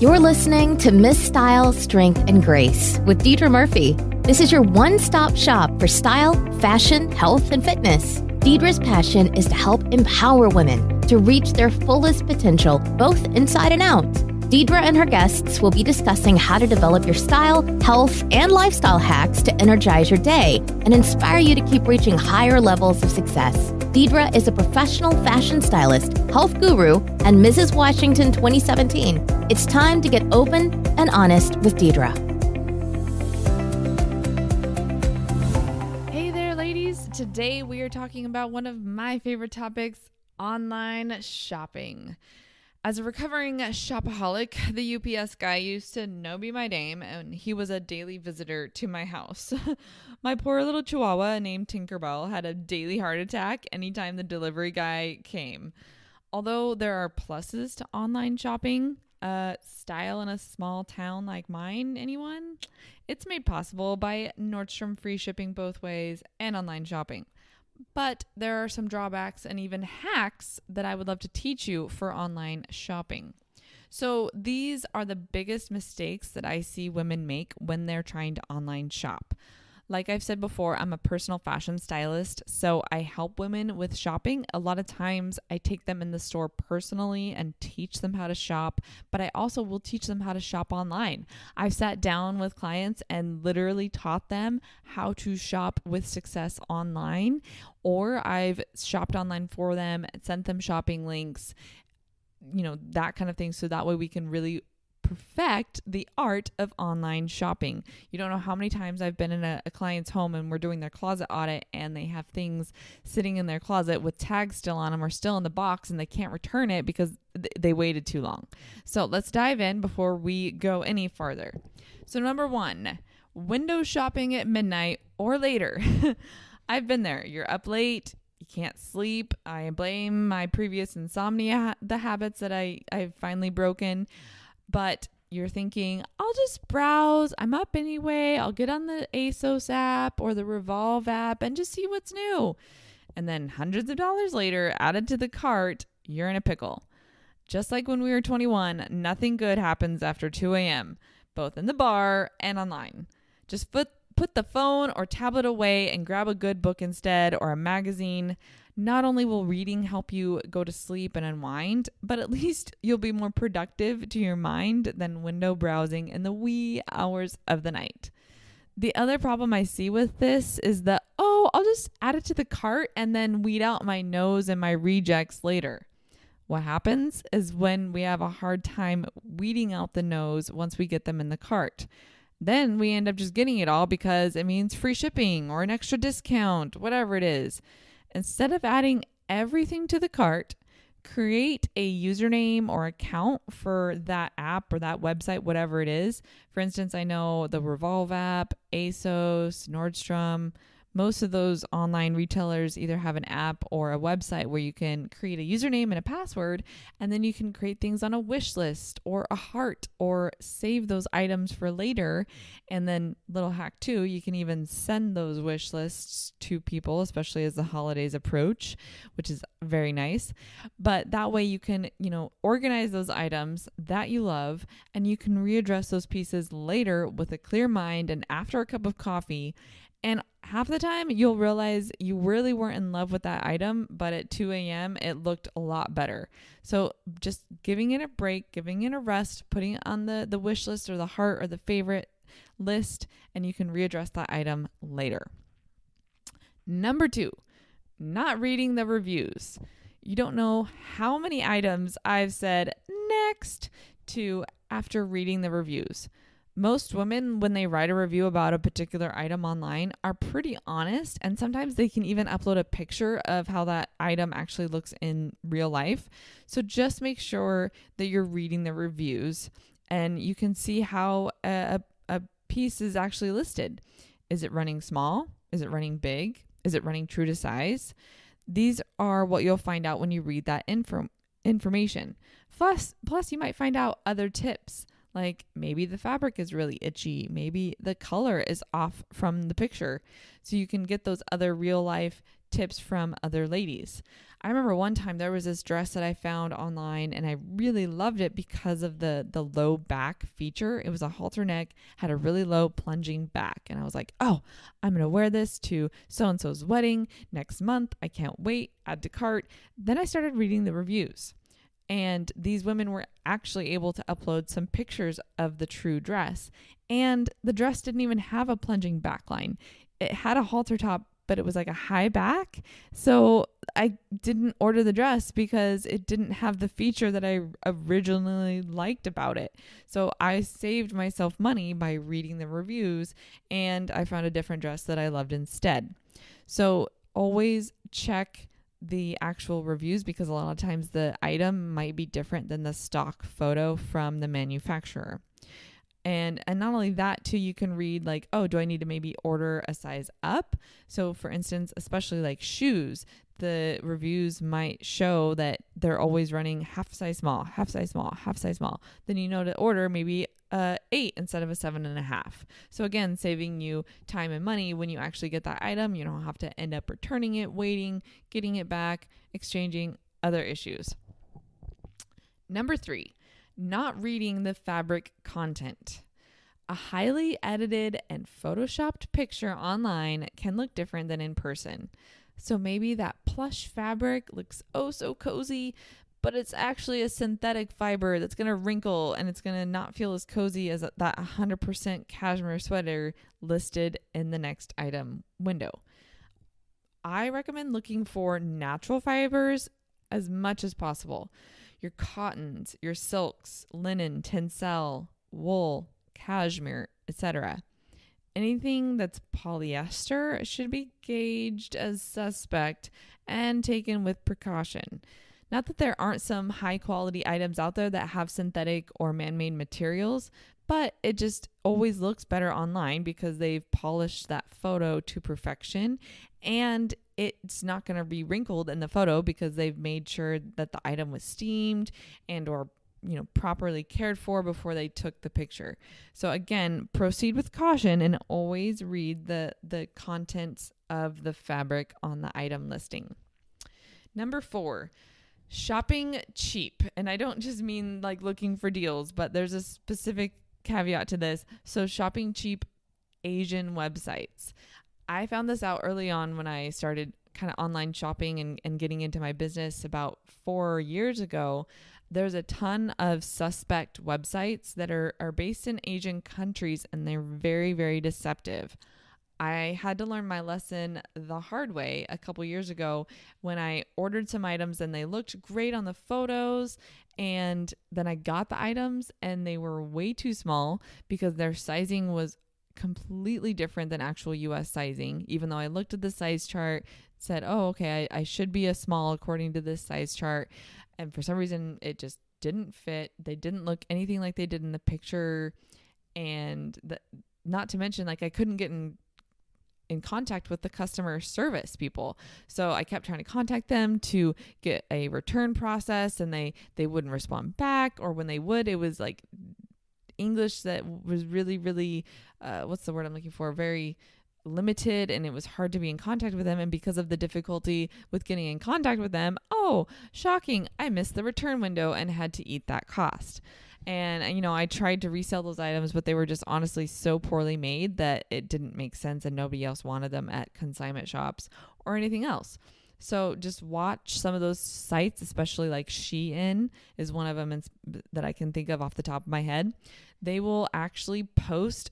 You're listening to Miss Style, Strength, and Grace with Deidra Murphy. This is your one-stop shop for style, fashion, health, and fitness. Deidra's passion is to help empower women to reach their fullest potential, both inside and out. Deidra and her guests will be discussing how to develop your style, health, and lifestyle hacks to energize your day and inspire you to keep reaching higher levels of success. Deidra is a professional fashion stylist, health guru, and Mrs. Washington 2017. It's time to get open and honest with Deidra. Hey there, ladies. Today we are talking about one of my favorite topics, online shopping. As a recovering shopaholic, the UPS guy used to know me by name, and he was a daily visitor to my house. My poor little chihuahua named Tinkerbell had a daily heart attack anytime the delivery guy came. Although there are pluses to online shopping, style in a small town like mine, anyone? It's made possible by Nordstrom free shipping both ways and online shopping. But there are some drawbacks and even hacks that I would love to teach you for online shopping. So these are the biggest mistakes that I see women make when they're trying to online shop. Like I've said before, I'm a personal fashion stylist, so I help women with shopping. A lot of times I take them in the store personally and teach them how to shop, but I also will teach them how to shop online. I've sat down with clients and literally taught them how to shop with success online, or I've shopped online for them, sent them shopping links, that kind of thing. So that way we can really perfect the art of online shopping. You don't know how many times I've been in a client's home and we're doing their closet audit and they have things sitting in their closet with tags still on them or still in the box and they can't return it because they waited too long. So let's dive in before we go any farther. So number one, window shopping at midnight or later. I've been there. You're up late. You can't sleep. I blame my previous insomnia, the habits that I've finally broken. But you're thinking, I'll just browse. I'm up anyway. I'll get on the ASOS app or the Revolve app and just see what's new. And then hundreds of dollars later, added to the cart, you're in a pickle. Just like when we were 21, nothing good happens after 2 a.m., both in the bar and online. Just put the phone or tablet away and grab a good book instead or a magazine. Not only will reading help you go to sleep and unwind, but at least you'll be more productive to your mind than window browsing in the wee hours of the night. The other problem I see with this is that, I'll just add it to the cart and then weed out my no's and my rejects later. What happens is when we have a hard time weeding out the no's once we get them in the cart. Then we end up just getting it all because it means free shipping or an extra discount, whatever it is. Instead of adding everything to the cart, create a username or account for that app or that website, whatever it is. For instance, I know the Revolve app, ASOS, Nordstrom. Most of those online retailers either have an app or a website where you can create a username and a password, and then you can create things on a wish list or a heart or save those items for later. And then little hack too, you can even send those wish lists to people, especially as the holidays approach, which is very nice. But that way you can, organize those items that you love and you can readdress those pieces later with a clear mind and after a cup of coffee. And half the time you'll realize you really weren't in love with that item, but at 2 a.m. it looked a lot better. So just giving it a break, giving it a rest, putting it on the wish list or the heart or the favorite list, and you can readdress that item later. Number 2, not reading the reviews. You don't know how many items I've said next to after reading the reviews. Most women, when they write a review about a particular item online, are pretty honest, and sometimes they can even upload a picture of how that item actually looks in real life. So just make sure that you're reading the reviews and you can see how a piece is actually listed. Is it running small? Is it running big? Is it running true to size? These are what you'll find out when you read that information. Plus, you might find out other tips. Like maybe the fabric is really itchy. Maybe the color is off from the picture. So you can get those other real life tips from other ladies. I remember one time there was this dress that I found online and I really loved it because of the low back feature. It was a halter neck, had a really low plunging back. And I was like, oh, I'm going to wear this to so-and-so's wedding next month. I can't wait. Add to cart. Then I started reading the reviews. And these women were actually able to upload some pictures of the true dress. And the dress didn't even have a plunging backline. It had a halter top, but it was like a high back. So I didn't order the dress because it didn't have the feature that I originally liked about it. So I saved myself money by reading the reviews, and I found a different dress that I loved instead. So always check the actual reviews, because a lot of times the item might be different than the stock photo from the manufacturer. And not only that too, you can read like, oh, do I need to maybe order a size up? So for instance, especially like shoes, the reviews might show that they're always running half size small, half size small, half size small. Then you know to order maybe 8 instead of a 7.5. So again, saving you time and money. When you actually get that item, you don't have to end up returning it, waiting, getting it back, exchanging, other issues. Number 3, not reading the fabric content. A highly edited and photoshopped picture online can look different than in person. So maybe that plush fabric looks oh so cozy, but it's actually a synthetic fiber that's going to wrinkle and it's going to not feel as cozy as that 100% cashmere sweater listed in the next item window. I recommend looking for natural fibers as much as possible. Your cottons, your silks, linen, tencel, wool, cashmere, etc. Anything that's polyester should be gauged as suspect and taken with precaution. Not that there aren't some high quality items out there that have synthetic or man-made materials, but it just always looks better online because they've polished that photo to perfection, and it's not going to be wrinkled in the photo because they've made sure that the item was steamed and or properly cared for before they took the picture. So again, proceed with caution and always read the contents of the fabric on the item listing. Number 4, shopping cheap. And I don't just mean like looking for deals, but there's a specific caveat to this. So shopping cheap Asian websites. I found this out early on when I started kind of online shopping and getting into my business about 4 years ago. There's a ton of suspect websites that are based in Asian countries, and they're very, very deceptive. I had to learn my lesson the hard way a couple years ago when I ordered some items and they looked great on the photos, and then I got the items and they were way too small because their sizing was completely different than actual US sizing. Even though I looked at the size chart, said, oh, okay, I should be a small according to this size chart. And for some reason, it just didn't fit. They didn't look anything like they did in the picture. And not to mention, like, I couldn't get in contact with the customer service people. So I kept trying to contact them to get a return process, and they wouldn't respond back. Or when they would, it was like English that was really, really, what's the word I'm looking for? Very limited, and it was hard to be in contact with them. And because of the difficulty with getting in contact with them, oh, shocking, I missed the return window and had to eat that cost. And, I tried to resell those items, but they were just honestly so poorly made that it didn't make sense and nobody else wanted them at consignment shops or anything else. So just watch some of those sites, especially like Shein is one of them that I can think of off the top of my head. They will actually post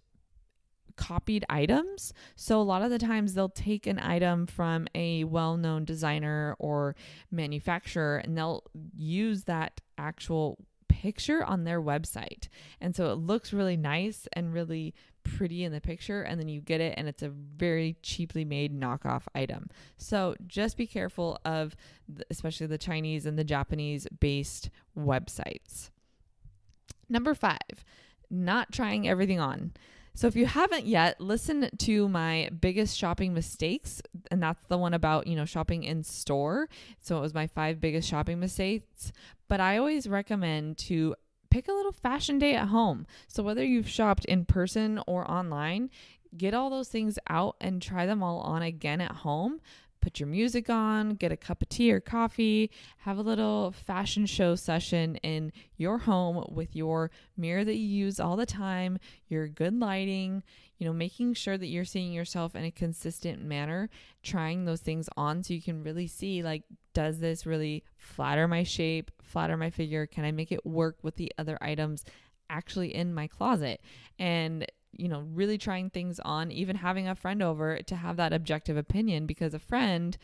copied items. So a lot of the times they'll take an item from a well-known designer or manufacturer and they'll use that actual picture on their website. And so it looks really nice and really pretty in the picture, and then you get it and it's a very cheaply made knockoff item. So just be careful of especially the Chinese and the Japanese based websites. Number 5, not trying everything on. So if you haven't yet, listen to my biggest shopping mistakes, and that's the one about, shopping in store. So it was my 5 biggest shopping mistakes, but I always recommend to pick a little fashion day at home. So whether you've shopped in person or online, get all those things out and try them all on again at home, put your music on, get a cup of tea or coffee, have a little fashion show session in your home with your mirror that you use all the time, your good lighting, making sure that you're seeing yourself in a consistent manner, trying those things on so you can really see, like, does this really flatter my shape, flatter my figure? Can I make it work with the other items actually in my closet? And really trying things on, even having a friend over to have that objective opinion, because a friend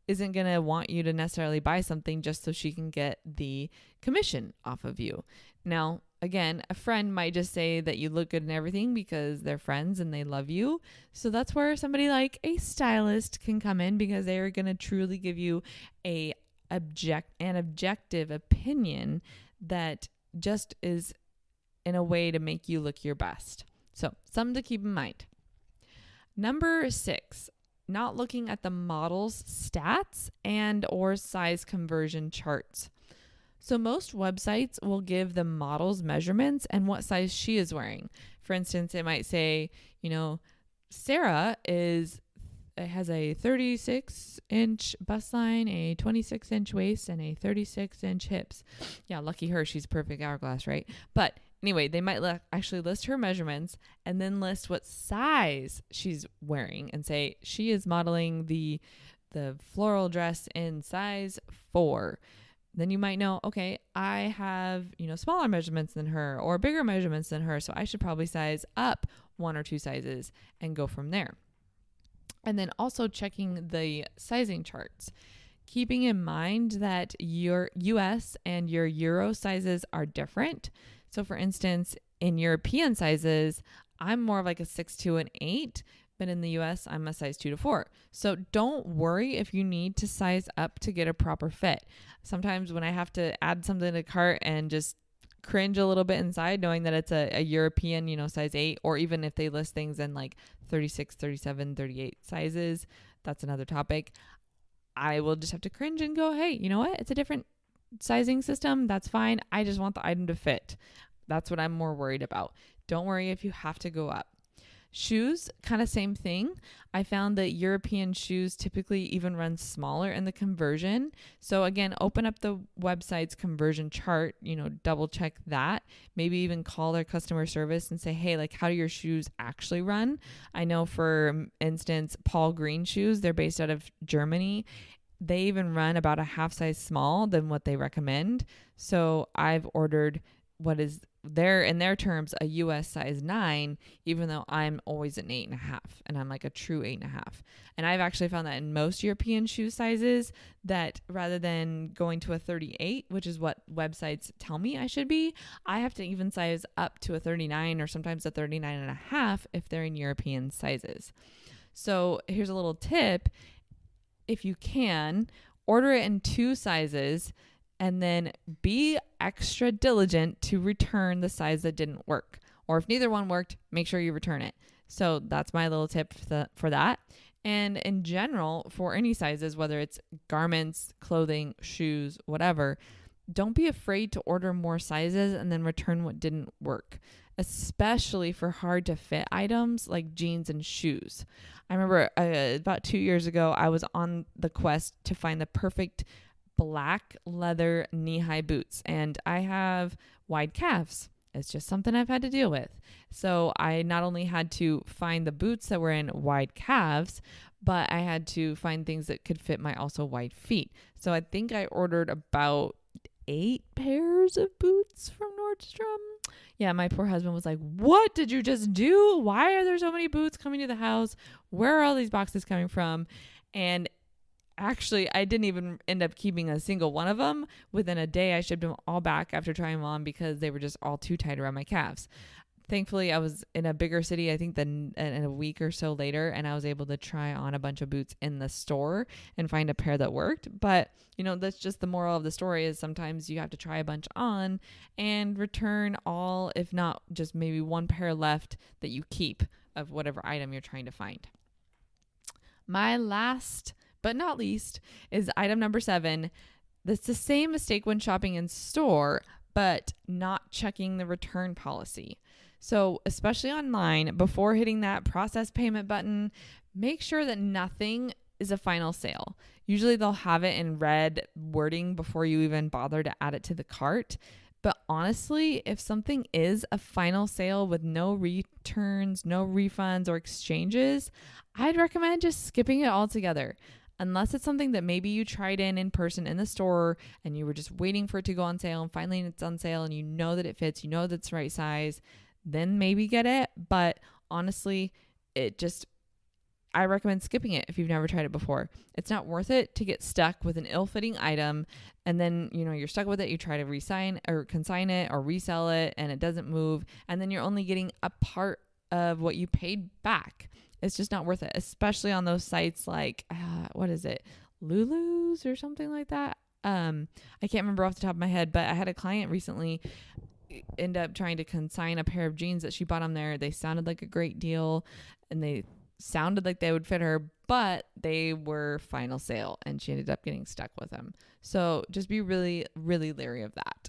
isn't going to want you to necessarily buy something just so she can get the commission off of you. Now, again, a friend might just say that you look good and everything because they're friends and they love you. So that's where somebody like a stylist can come in, because they are going to truly give you an objective opinion that just is in a way to make you look your best. So something to keep in mind. Number 6, not looking at the model's stats and or size conversion charts. So most websites will give the model's measurements and what size she is wearing. For instance, it might say, Sarah has a 36-inch bust line, a 26-inch waist, and a 36-inch hips. Yeah, lucky her, she's perfect hourglass, right? But anyway, they might actually list her measurements and then list what size she's wearing and say she is modeling the floral dress in size 4. Then you might know, okay, I have, smaller measurements than her or bigger measurements than her, so I should probably size up 1 or 2 sizes and go from there. And then also checking the sizing charts, keeping in mind that your US and your Euro sizes are different. So for instance, in European sizes, I'm more of like a 6'2" and 8, but in the US, I'm a size 2 to 4. So don't worry if you need to size up to get a proper fit. Sometimes when I have to add something to the cart and just cringe a little bit inside knowing that it's a European, size 8, or even if they list things in like 36, 37, 38 sizes, that's another topic. I will just have to cringe and go, hey, you know what? It's a different sizing system. That's fine. I just want the item to fit. That's what I'm more worried about. Don't worry if you have to go up. Shoes, kind of same thing. I found that European shoes typically even run smaller in the conversion. So again, open up the website's conversion chart, double check that. Maybe even call their customer service and say, hey, like, how do your shoes actually run? I know, for instance, Paul Green shoes, they're based out of Germany. They even run about a half size small than what they recommend. So I've ordered what is in their terms, a US size 9, even though I'm always an 8.5 and I'm like a true 8.5. And I've actually found that in most European shoe sizes, that rather than going to a 38, which is what websites tell me I should be, I have to even size up to a 39 or sometimes a 39.5 if they're in European sizes. So here's a little tip. If you can, order it in 2 sizes and then be extra diligent to return the size that didn't work. Or if neither one worked, make sure you return it. So that's my little tip for that. And in general, for any sizes, whether it's garments, clothing, shoes, whatever, don't be afraid to order more sizes and then return what didn't work, especially for hard to fit items like jeans and shoes. I remember about 2 years ago, I was on the quest to find the perfect black leather knee-high boots, and I have wide calves. It's just something I've had to deal with. So I not only had to find the boots that were in wide calves, but I had to find things that could fit my also wide feet. So I think I ordered about 8 pairs of boots from Nordstrom. Yeah, my poor husband was like, what did you just do? Why are there so many boots coming to the house? Where are all these boxes coming from? And actually, I didn't even end up keeping a single one of them. Within a day, I shipped them all back after trying them on because they were just all too tight around my calves. Thankfully, I was in a bigger city, I think, than in a week or so later, and I was able to try on a bunch of boots in the store and find a pair that worked. But, that's just the moral of the story, is sometimes you have to try a bunch on and return all, if not just maybe one pair left that you keep of whatever item you're trying to find. My last but not least is item number 7. That's the same mistake when shopping in store, but not checking the return policy. So especially online, before hitting that process payment button, make sure that nothing is a final sale. Usually they'll have it in red wording before you even bother to add it to the cart. But honestly, if something is a final sale with no returns, no refunds or exchanges, I'd recommend just skipping it altogether. Unless it's something that maybe you tried in person in the store and you were just waiting for it to go on sale and finally it's on sale and you know that it fits, you know that's the right size, then maybe get it. But honestly, I recommend skipping it if you've never tried it before. It's not worth it to get stuck with an ill-fitting item and then, you're stuck with it. You try to consign it or resell it and it doesn't move. And then you're only getting a part of what you paid back. It's just not worth it, especially on those sites like, what is it? Lulu's or something like that. I can't remember off the top of my head, but I had a client recently end up trying to consign a pair of jeans that she bought on there. They sounded like a great deal and they sounded like they would fit her, but they were final sale and she ended up getting stuck with them. So just be really, really leery of that.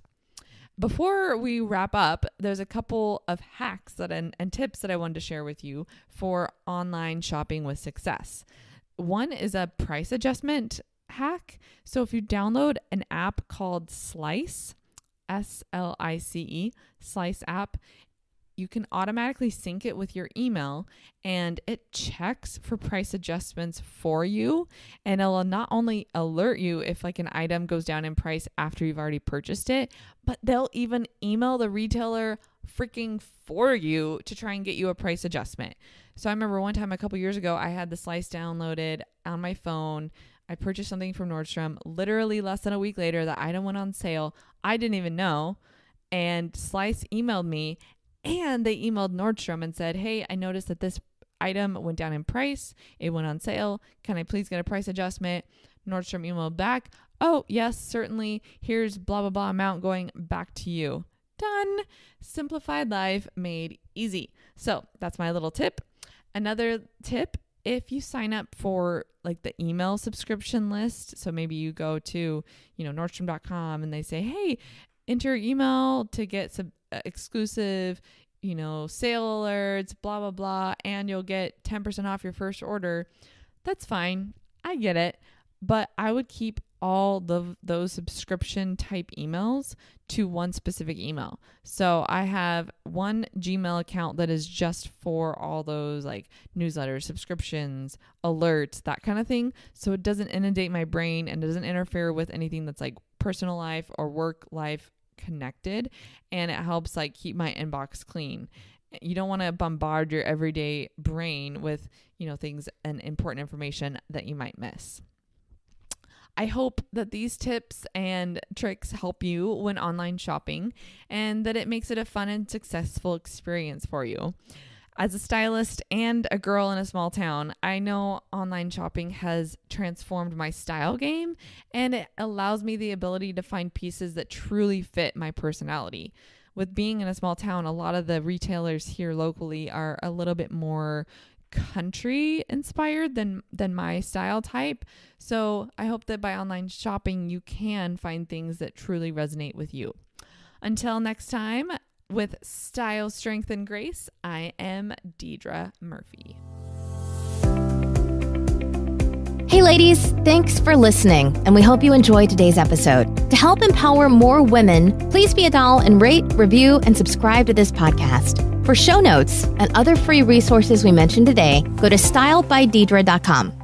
Before we wrap up, there's a couple of hacks and tips that I wanted to share with you for online shopping with success. One is a price adjustment hack. So if you download an app called Slice, SLICE, Slice app, you can automatically sync it with your email and it checks for price adjustments for you. And it'll not only alert you if like an item goes down in price after you've already purchased it, but they'll even email the retailer freaking for you to try and get you a price adjustment. So I remember one time a couple years ago, I had the Slice downloaded on my phone. I purchased something from Nordstrom. Literally less than a week later, the item went on sale. I didn't even know. And Slice emailed me. And they emailed Nordstrom and said, hey, I noticed that this item went down in price. It went on sale. Can I please get a price adjustment? Nordstrom emailed back, oh, yes, certainly. Here's blah, blah, blah amount going back to you. Done. Simplified life made easy. So that's my little tip. Another tip, if you sign up for like the email subscription list, so maybe you go to, Nordstrom.com and they say, hey, enter your email to get some exclusive, sale alerts, blah, blah, blah, and you'll get 10% off your first order. That's fine. I get it. But I would keep all those subscription type emails to one specific email. So I have one Gmail account that is just for all those like newsletters, subscriptions, alerts, that kind of thing. So it doesn't inundate my brain and doesn't interfere with anything that's like personal life or work life connected, and it helps like keep my inbox clean. You don't want to bombard your everyday brain with, things and important information that you might miss. I hope that these tips and tricks help you when online shopping and that it makes it a fun and successful experience for you. As a stylist and a girl in a small town, I know online shopping has transformed my style game and it allows me the ability to find pieces that truly fit my personality. With being in a small town, a lot of the retailers here locally are a little bit more country inspired than my style type. So I hope that by online shopping, you can find things that truly resonate with you. Until next time, with Style, Strength, and Grace, I am Deidra Murphy. Hey ladies, thanks for listening, and we hope you enjoyed today's episode. To help empower more women, please be a doll and rate, review, and subscribe to this podcast. For show notes and other free resources we mentioned today, go to stylebydeidra.com.